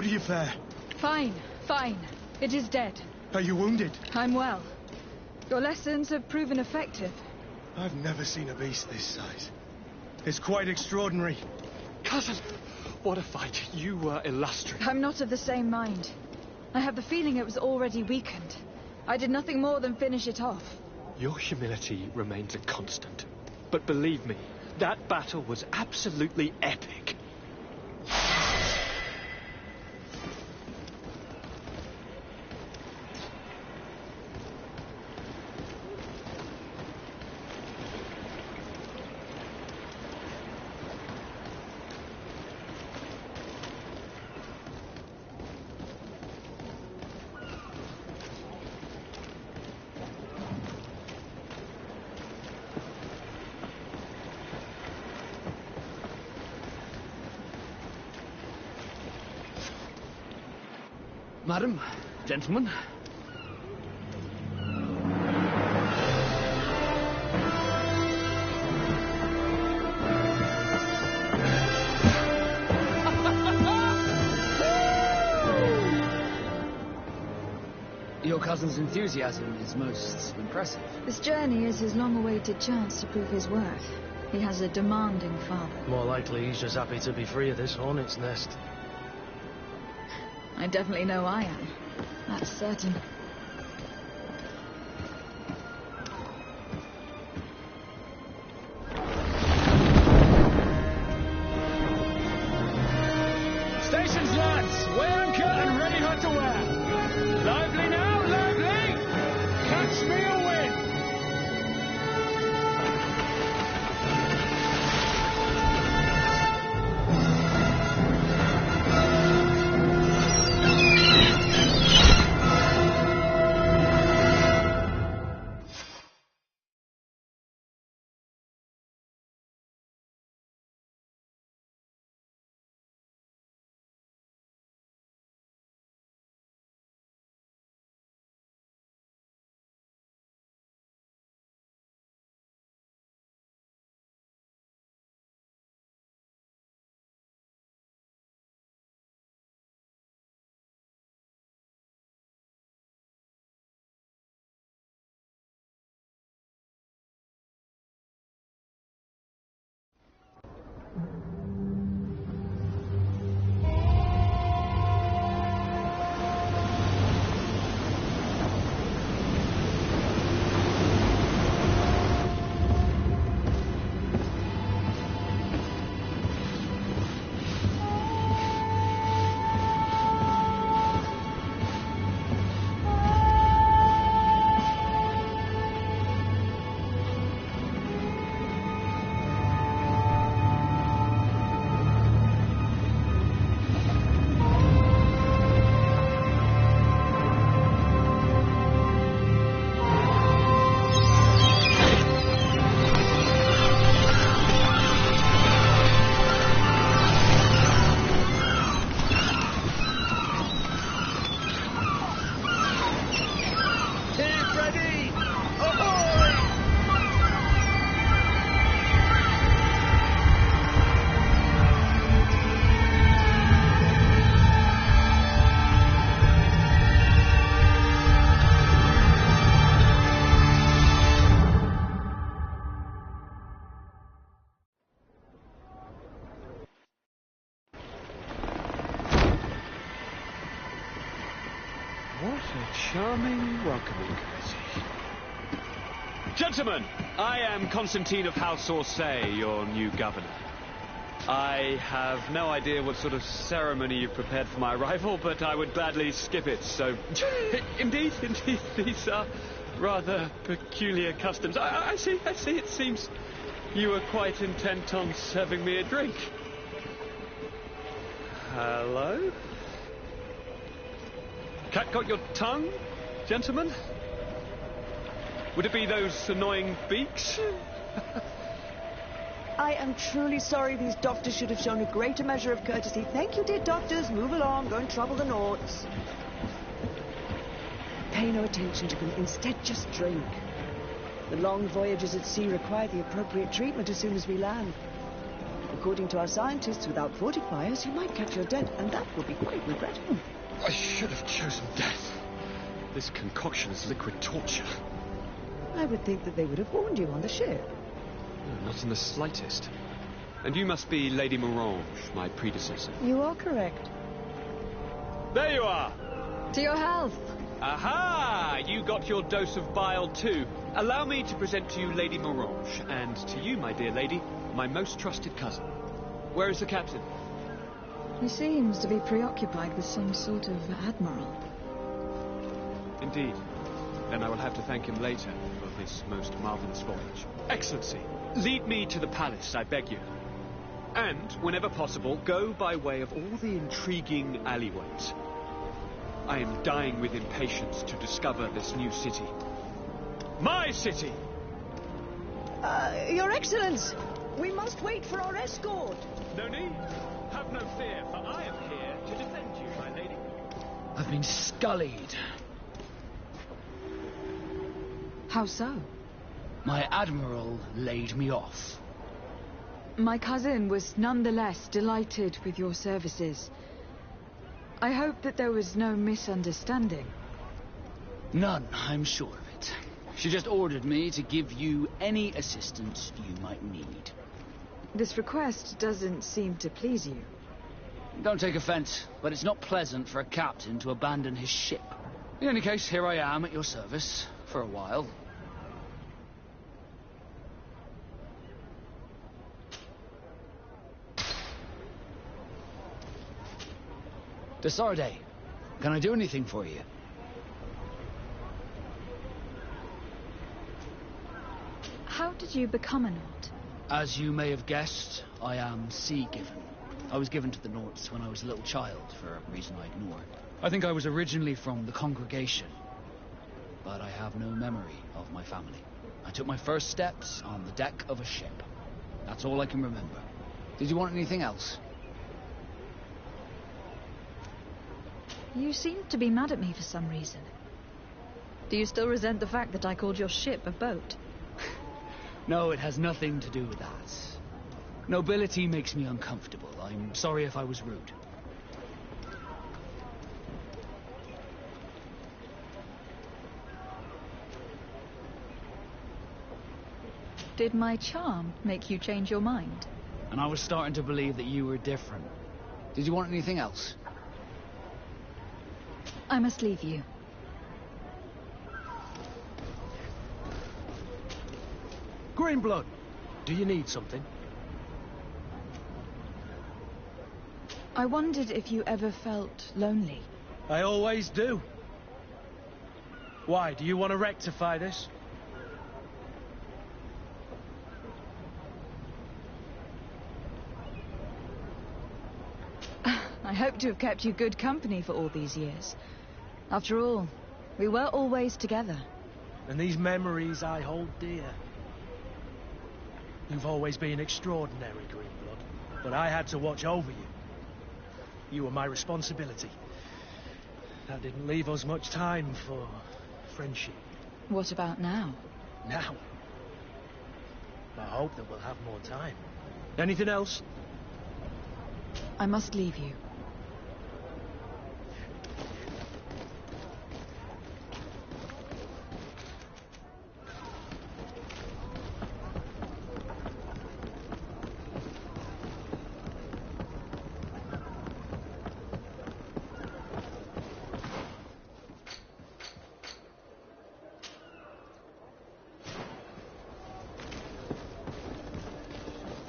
do you fare? Fine, fine. It is dead. Are you wounded? I'm well. Your lessons have proven effective. I've never seen a beast this size. It's quite extraordinary. Cousin, what a fight. You were illustrious. I'm not of the same mind. I have the feeling it was already weakened. I did nothing more than finish it off. Your humility remains a constant. But believe me, that battle was absolutely epic. Madam, gentlemen. Your cousin's enthusiasm is most impressive. This journey is his long-awaited chance to prove his worth. He has a demanding father. More likely he's just happy to be free of this hornet's nest. I definitely know I am. That's certain. Stations, lads! Wear anchor and ready hot to wear. Lively now, lively! Catch me a wind! What a charming welcoming courtesy. Gentlemen, I am Constantine of House Orsay, your new governor. I have no idea what sort of ceremony you've prepared for my arrival, but I would gladly skip it, so... Indeed, these are rather peculiar customs. I see, it seems you were quite intent on serving me a drink. Hello? Cat got your tongue, gentlemen? Would it be those annoying beaks? I am truly sorry. These doctors should have shown a greater measure of courtesy. Thank you, dear doctors. Move along. Don't trouble the Nords. Pay no attention to them. Instead, just drink. The long voyages at sea require the appropriate treatment as soon as we land. The According to our scientists, without fortifiers, you might catch your death, and that would be quite regrettable. I should have chosen death. This concoction is liquid torture. I would think that they would have warned you on the ship. No, not in the slightest. And you must be Lady Morange, my predecessor. You are correct. There you are! To your health. Aha! You got your dose of bile too. Allow me to present to you Lady Morange, and to you, my dear lady, my most trusted cousin. Where is the captain? He seems to be preoccupied with some sort of admiral. Indeed. Then I will have to thank him later for this most marvelous voyage. Excellency, lead me to the palace, I beg you. And, whenever possible, go by way of all the intriguing alleyways. I am dying with impatience to discover this new city. My city! Your Excellence! We must wait for our escort! No need. Have no fear, for I am here to defend you, my lady. I've been scullied. How so? My admiral laid me off. My cousin was nonetheless delighted with your services. I hope that there was no misunderstanding. None, I'm sure of it. She just ordered me to give you any assistance you might need. This request doesn't seem to please you. Don't take offense, but it's not pleasant for a captain to abandon his ship. In any case, here I am at your service, for a while. De Sardet, can I do anything for you? How did you become a Nord? As you may have guessed, I am sea-given. I was given to the Nords when I was a little child, for a reason I ignore. I think I was originally from the congregation, but I have no memory of my family. I took my first steps on the deck of a ship. That's all I can remember. Did you want anything else? You seem to be mad at me for some reason. Do you still resent the fact that I called your ship a boat? No, it has nothing to do with that. Nobility makes me uncomfortable. I'm sorry if I was rude. Did my charm make you change your mind? And I was starting to believe that you were different. Did you want anything else? I must leave you. Greenblood, do you need something? I wondered if you ever felt lonely. I always do. Why, do you want to rectify this? I hope to have kept you good company for all these years. After all, we were always together. And these memories I hold dear. You've always been extraordinary, Greenblood, but I had to watch over you. You were my responsibility. That didn't leave us much time for friendship. What about now? Now, I hope that we'll have more time. Anything else? I must leave you.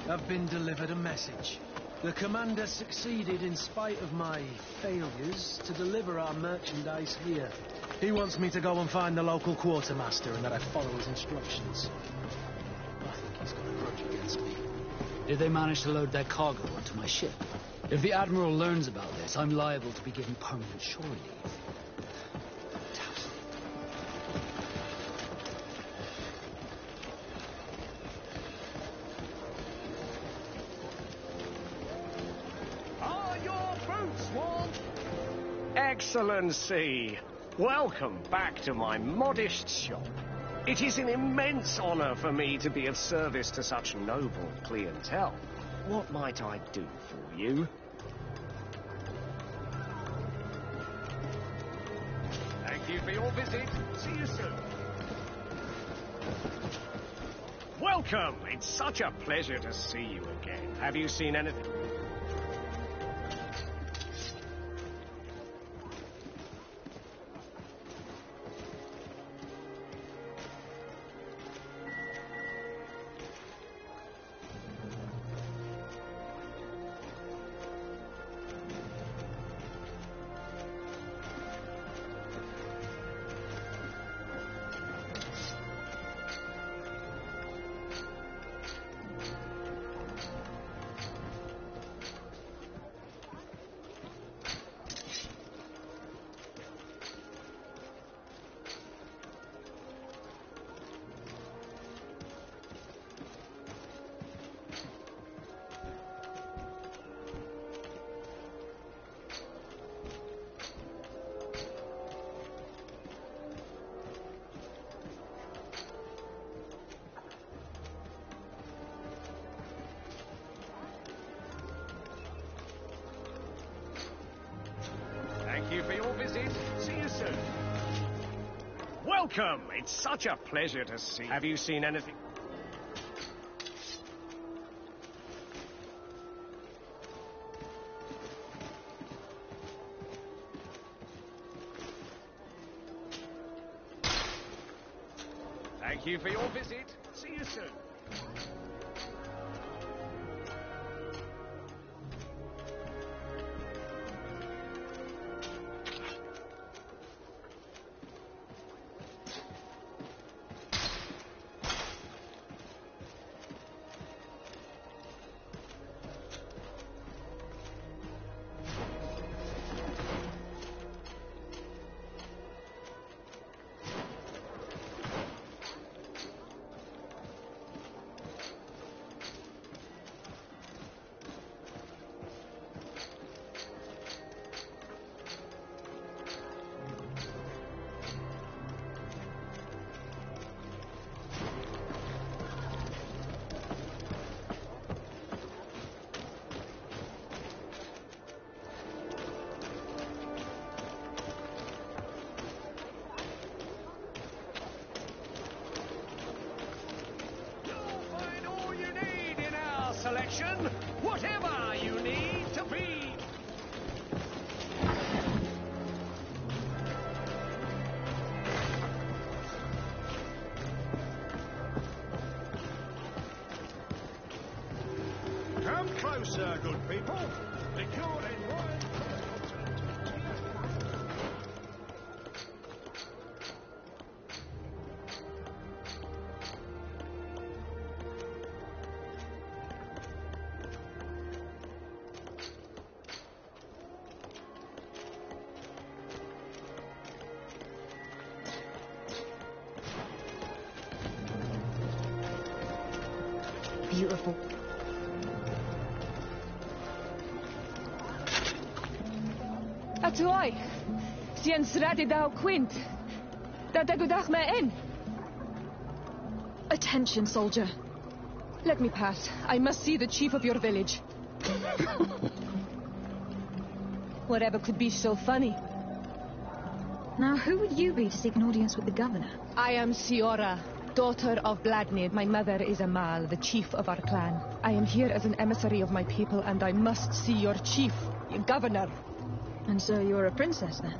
I've been delivered a message. The commander succeeded, in spite of my failures, to deliver our merchandise here. He wants me to go and find the local quartermaster and that I follow his instructions. I think he's got a grudge against me. Did they manage to load their cargo onto my ship? If the Admiral learns about this, I'm liable to be given permanent shore leave. Fantastic. Are your boots warm? Excellency, welcome back to my modest shop. It is an immense honor for me to be of service to such noble clientele. What might I do for you? Thank you for your visit. See you soon. Welcome! It's such a pleasure to see you again. Have you seen anything? Thank you for your visit. See you soon. Welcome! It's such a pleasure to see you. Have you seen anything? Thank you for your visit. See you soon. Selection, whatever you need to be. Come closer, good people. The court and royal... Beautiful. Atuai, Sien Srati Dao Quint. Dadagudach in. Attention, soldier. Let me pass. I must see the chief of your village. Whatever could be so funny? Now, who would you be to seek an audience with the governor? I am Siora, daughter of Bladnid. My mother is Amal, the chief of our clan. I am here as an emissary of my people, and I must see your chief, your governor. And so you're a princess, then?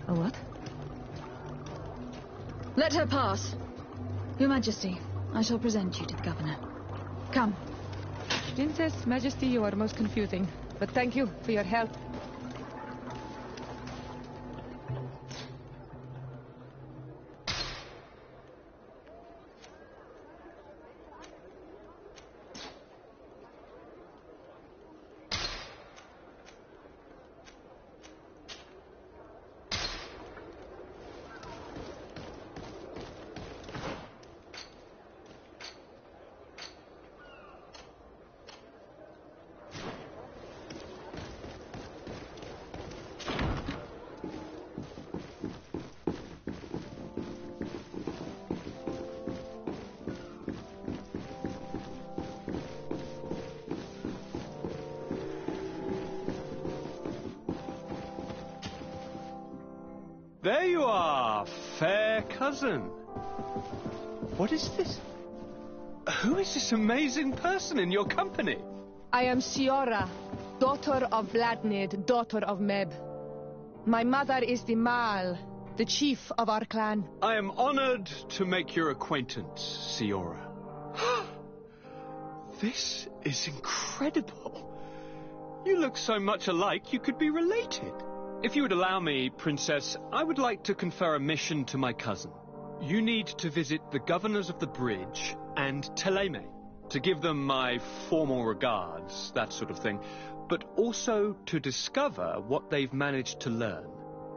A what? Let her pass. Your Majesty, I shall present you to the governor. Come. Princess, Majesty, you are most confusing. But thank you for your help. There you are, fair cousin. What is this? Who is this amazing person in your company? I am Siora, daughter of Vladnid, daughter of Meb. My mother is the Mal, the chief of our clan. I am honored to make your acquaintance, Siora. This is incredible. You look so much alike you could be related. If you would allow me, Princess, I would like to confer a mission to my cousin. You need to visit the governors of the bridge and Teleme to give them my formal regards, that sort of thing, but also to discover what they've managed to learn.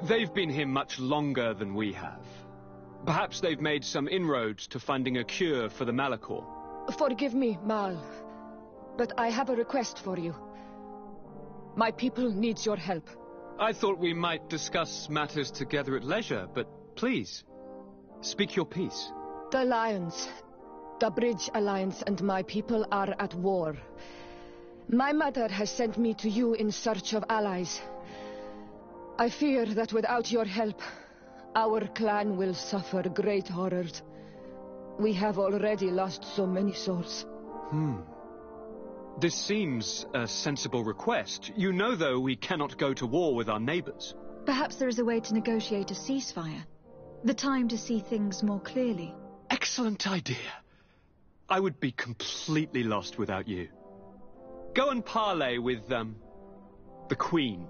They've been here much longer than we have. Perhaps they've made some inroads to finding a cure for the Malachor. Forgive me, Mal, but I have a request for you. My people needs your help. I thought we might discuss matters together at leisure, but please, speak your piece. The Alliance, the Bridge Alliance and my people are at war. My mother has sent me to you in search of allies. I fear that without your help, our clan will suffer great horrors. We have already lost so many souls. This seems a sensible request. You know, though, we cannot go to war with our neighbors. Perhaps there is a way to negotiate a ceasefire. The time to see things more clearly. Excellent idea. I would be completely lost without you. Go and parley with, the Queen,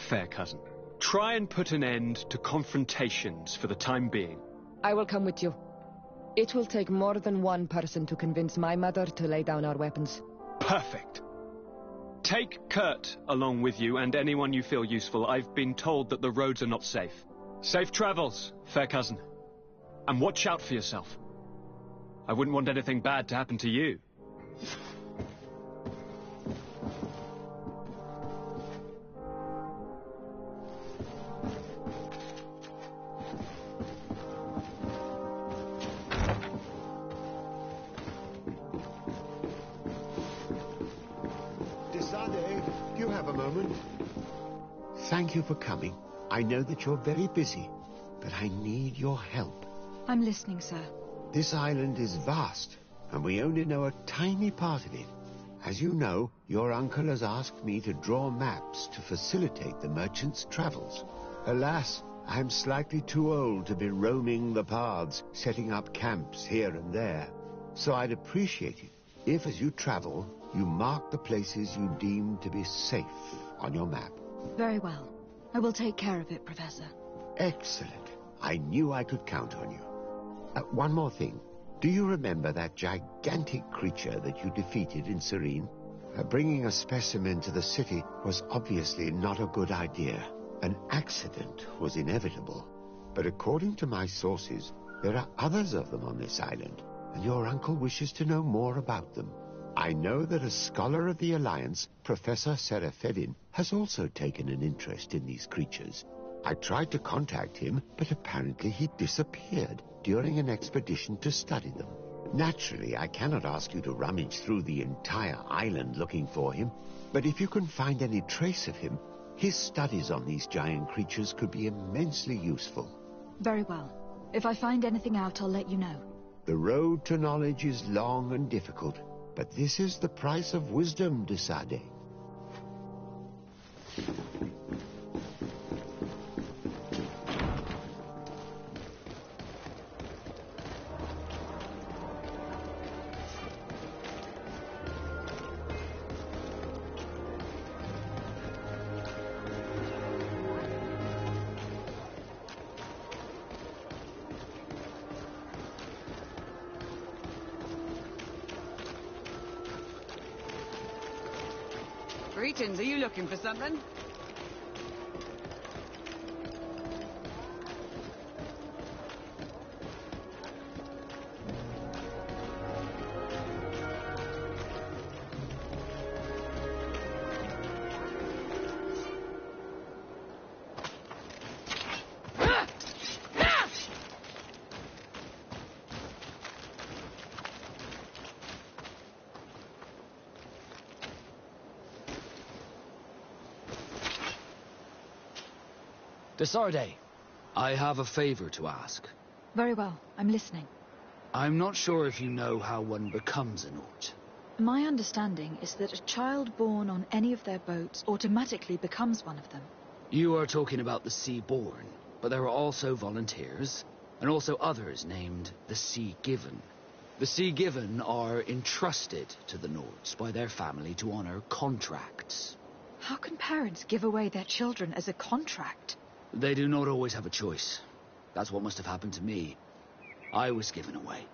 fair cousin. Try and put an end to confrontations for the time being. I will come with you. It will take more than one person to convince my mother to lay down our weapons. Perfect. Take Kurt along with you and anyone you feel useful. I've been told that the roads are not safe. Safe travels, fair cousin. And watch out for yourself. I wouldn't want anything bad to happen to you. Do you have a moment? Thank you for coming. I know that you're very busy, but I need your help. I'm listening, sir. This island is vast, and we only know a tiny part of it. As you know, your uncle has asked me to draw maps to facilitate the merchants' travels. Alas, I'm slightly too old to be roaming the paths, setting up camps here and there. So I'd appreciate it if, as you travel, you mark the places you deem to be safe on your map. Very well. I will take care of it, Professor. Excellent. I knew I could count on you. One more thing. Do you remember that gigantic creature that you defeated in Serene? Bringing a specimen to the city was obviously not a good idea. An accident was inevitable. But according to my sources, there are others of them on this island, and your uncle wishes to know more about them. I know that a scholar of the Alliance, Professor Serafedin, has also taken an interest in these creatures. I tried to contact him, but apparently he disappeared during an expedition to study them. Naturally, I cannot ask you to rummage through the entire island looking for him, but if you can find any trace of him, his studies on these giant creatures could be immensely useful. Very well. If I find anything out, I'll let you know. The road to knowledge is long and difficult, but this is the price of wisdom, de Sade. Greetings, are you looking for something? De Sarde, I have a favor to ask. Very well, I'm listening. I'm not sure if you know how one becomes a Nort. My understanding is that a child born on any of their boats automatically becomes one of them. You are talking about the Sea-born, but there are also volunteers, and also others named the Sea-given. The Sea-given are entrusted to the Nords by their family to honor contracts. How can parents give away their children as a contract? They do not always have a choice. That's what must have happened to me. I was given away.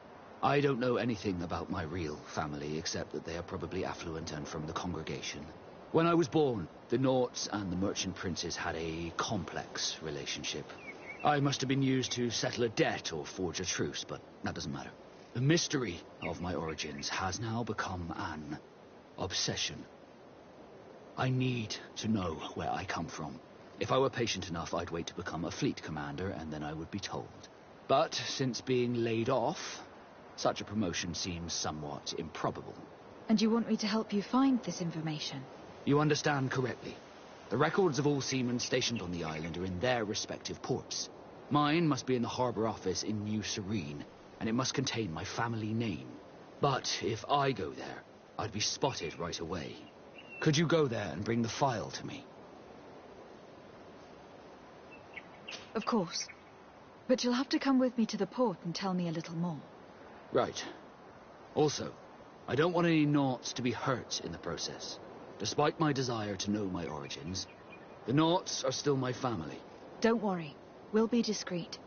I don't know anything about my real family, except that they are probably affluent and from the congregation. When I was born, the Norts and the merchant princes had a complex relationship. I must have been used to settle a debt or forge a truce, but that doesn't matter. The mystery of my origins has now become an obsession. I need to know where I come from. If I were patient enough, I'd wait to become a fleet commander, and then I would be told. But since being laid off, such a promotion seems somewhat improbable. And you want me to help you find this information? You understand correctly. The records of all seamen stationed on the island are in their respective ports. Mine must be in the harbor office in New Serene, and it must contain my family name. But if I go there, I'd be spotted right away. Could you go there and bring the file to me? Of course. But you'll have to come with me to the port and tell me a little more. Right. Also, I don't want any Norts to be hurt in the process. Despite my desire to know my origins, the Norts are still my family. Don't worry. We'll be discreet.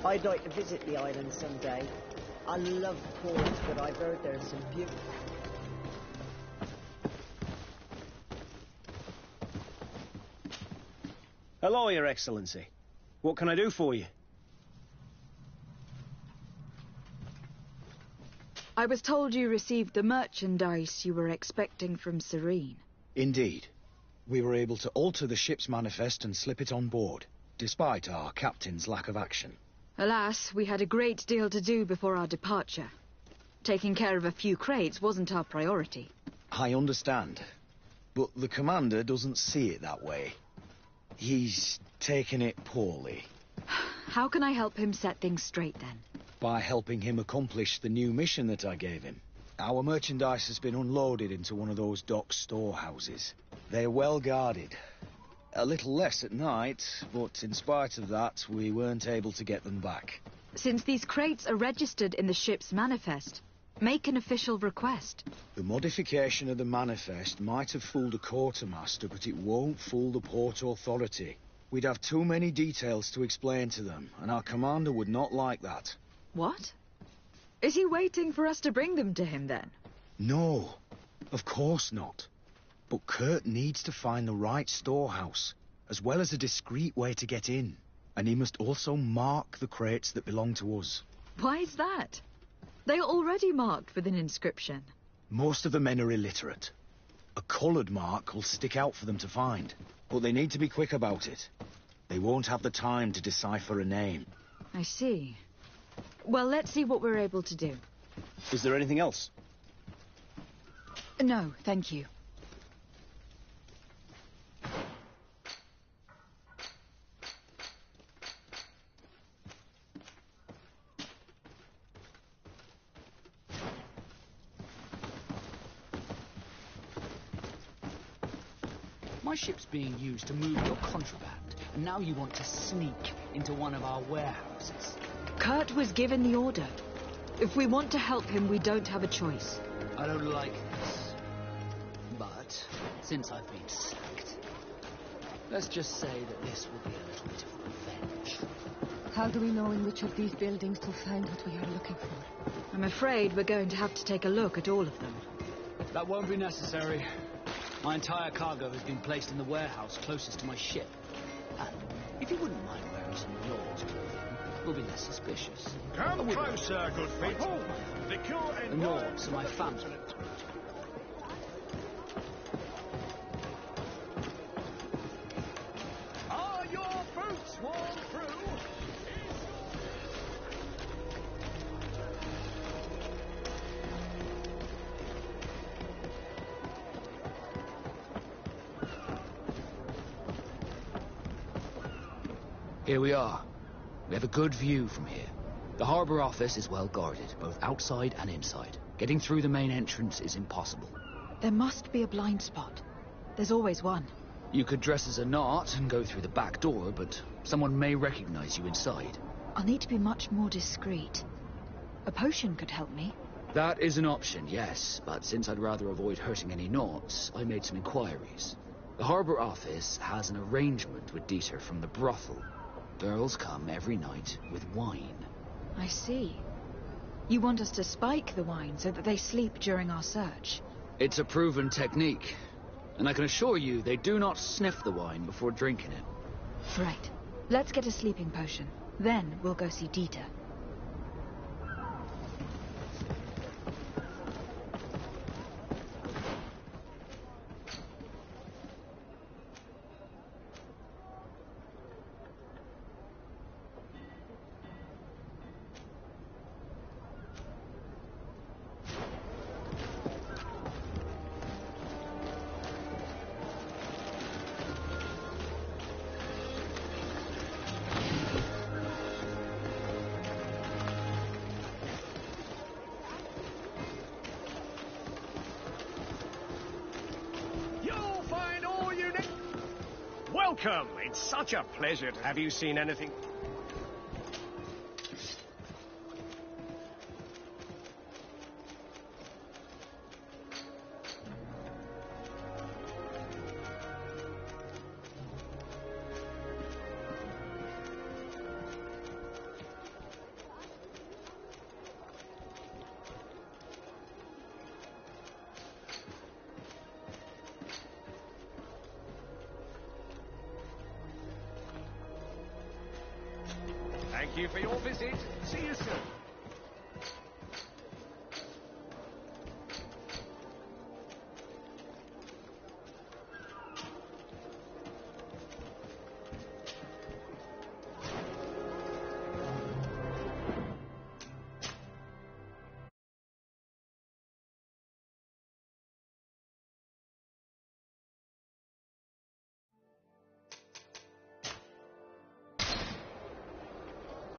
I'd like to visit the island someday. I love ports, but I've heard there's some beautiful... Hello, Your Excellency. What can I do for you? I was told you received the merchandise you were expecting from Serene. Indeed. We were able to alter the ship's manifest and slip it on board, despite our captain's lack of action. Alas, we had a great deal to do before our departure. Taking care of a few crates wasn't our priority. I understand, but the commander doesn't see it that way. He's taken it poorly. How can I help him set things straight, then? By helping him accomplish the new mission that I gave him. Our merchandise has been unloaded into one of those dock storehouses. They're well guarded. A little less at night, but in spite of that, we weren't able to get them back. Since these crates are registered in the ship's manifest, make an official request. The modification of the manifest might have fooled a quartermaster, but it won't fool the Port Authority. We'd have too many details to explain to them, and our commander would not like that. What? Is he waiting for us to bring them to him, then? No, of course not. But Kurt needs to find the right storehouse, as well as a discreet way to get in. And he must also mark the crates that belong to us. Why is that? They are already marked with an inscription. Most of the men are illiterate. A coloured mark will stick out for them to find, but they need to be quick about it. They won't have the time to decipher a name. I see. Well, let's see what we're able to do. Is there anything else? No, thank you. My ship's being used to move your contraband, and now you want to sneak into one of our warehouses. Kurt was given the order. If we want to help him, we don't have a choice. I don't like this. But, since I've been sacked, let's just say that this will be a little bit of revenge. How do we know in which of these buildings to find what we are looking for? I'm afraid we're going to have to take a look at all of them. That won't be necessary. My entire cargo has been placed in the warehouse closest to my ship. And if you wouldn't mind wearing some yours, we'll be less suspicious. Come closer, good people. The cure The Nords are my family. Are your boots worn through? Here we are. We have a good view from here. The harbour office is well guarded, both outside and inside. Getting through the main entrance is impossible. There must be a blind spot. There's always one. You could dress as a knot and go through the back door, but someone may recognize you inside. I'll need to be much more discreet. A potion could help me. That is an option, yes, but since I'd rather avoid hurting any knots, I made some inquiries. The harbour office has an arrangement with Dieter from the brothel. Girls come every night with wine. I see. You want us to spike the wine so that they sleep during our search? It's a proven technique, and I can assure you they do not sniff the wine before drinking it. Right. Let's get a sleeping potion. Then we'll go see Dieter. Welcome. It's such a pleasure to have you seen anything. Thank you for your visit. See you soon.